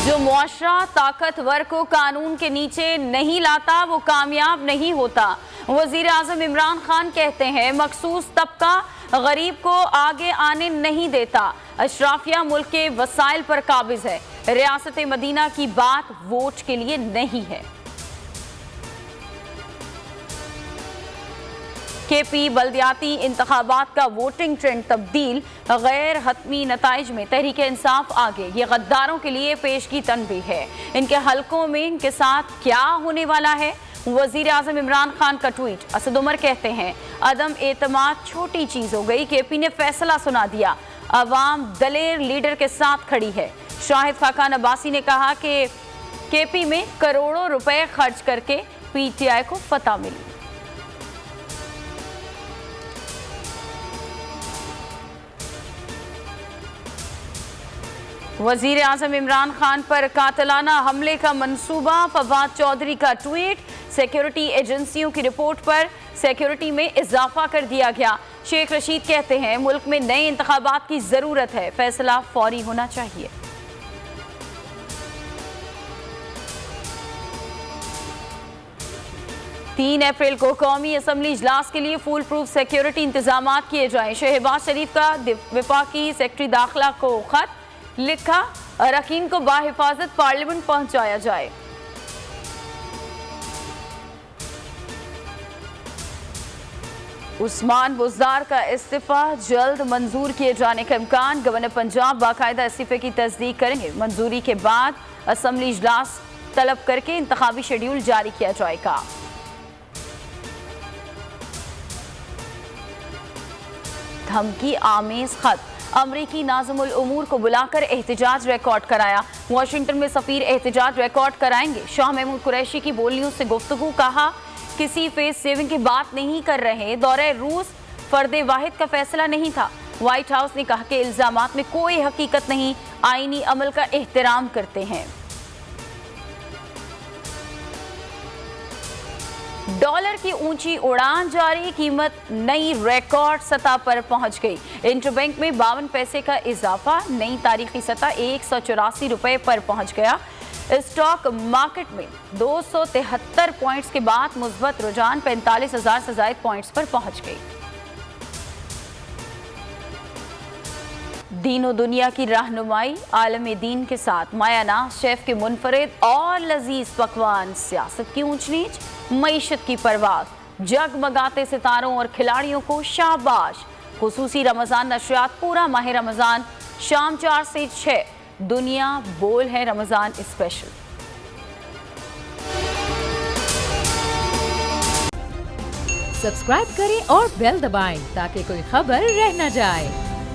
जो मुआशरा ताकतवर को कानून के नीचे नहीं लाता वो कामयाब नहीं होता। वजीर आजम इमरान खान कहते हैं मखसूस तबका गरीब को आगे आने नहीं देता। अशराफिया मुल्क के वसाइल पर काबिज है। रियासत मदीना की बात वोट के लिए नहीं है। केपी बल्दियाती इंतखाबात का वोटिंग ट्रेंड तब्दील, गैर हतमी नताइज में तहरीक इंसाफ आगे। ये गद्दारों के लिए पेशगी तनबीह है। इनके हलकों में इनके साथ क्या होने वाला है। वजीर आजम इमरान खान का ट्वीट। असद उमर कहते हैं अदम एतमाद छोटी चीज हो गई। केपी ने फैसला सुना दिया। अवाम दलेर लीडर के साथ खड़ी है। शाहिद खाकान अब्बासी ने कहा कि केपी में करोड़ों रुपए खर्च करके पीटीआई को फतह मिली। वजीर आजम इमरान खान पर कातलाना हमले का मंसूबा। फवाद चौधरी का ट्वीट। सिक्योरिटी एजेंसियों की रिपोर्ट पर सिक्योरिटी में इजाफा कर दिया गया। शेख रशीद कहते हैं मुल्क में नए इंतखाबात की जरूरत है। फैसला फौरी होना चाहिए। तीन अप्रैल को कौमी असम्बली इजलास के लिए फुल प्रूफ सिक्योरिटी इंतजाम किए जाएं। शहबाज शरीफ का वफाकी सेक्रेटरी दाखिला को खत लिखा। अरकान को बाहिफाजत पार्लियामेंट पहुंचाया जाए। उस्मान बुज़दार का इस्तीफा जल्द मंजूर किए जाने का इम्कान। गवर्नर पंजाब बाकायदा इस्तीफे की तस्दीक करेंगे। मंजूरी के बाद असम्बली इजलास तलब करके इंतखाबी शेड्यूल जारी किया जाएगा। धमकी आमेज खत। अमरीकी नाज़िमुल उमूर को बुलाकर एहतजाज रिकॉर्ड कराया। वाशिंगटन में सफीर एहतजाज रिकॉर्ड कराएंगे। शाह महमूद कुरैशी की बोलियों से गुफ्तगू। कहा किसी फेस सेविंग की बात नहीं कर रहे। दौरे रूस फर्दे वाहिद का फैसला नहीं था। व्हाइट हाउस ने कहा कि इल्जामात में कोई हकीकत नहीं। आईनी अमल का एहतराम करते हैं। डॉलर की ऊंची उड़ान जारी। कीमत नई रिकॉर्ड सतह पर पहुंच गई। इंटरबैंक में 52 पैसे का इजाफा। नई तारीखी सतह 184 रुपए पर पहुंच गया। स्टॉक मार्केट में 273 पॉइंट्स के बाद मुस्बत रुझान 45,000 से ज्यादा पॉइंट्स पर पहुंच गई। दीनो दुनिया की रहनुमाई आलम दीन के साथ मायानाज शेफ के मुनफरिद और लजीज पकवान। सियासत की ऊंच नीच, मईशत की परवाह। जगमगाते सितारों और खिलाड़ियों को शाबाश। खुसूसी रमजान नशरियात पूरा माह रमजान शाम 4 से 6। दुनिया बोल है रमजान स्पेशल। सब्सक्राइब करें और बेल दबाएं ताकि कोई खबर रह न जाए।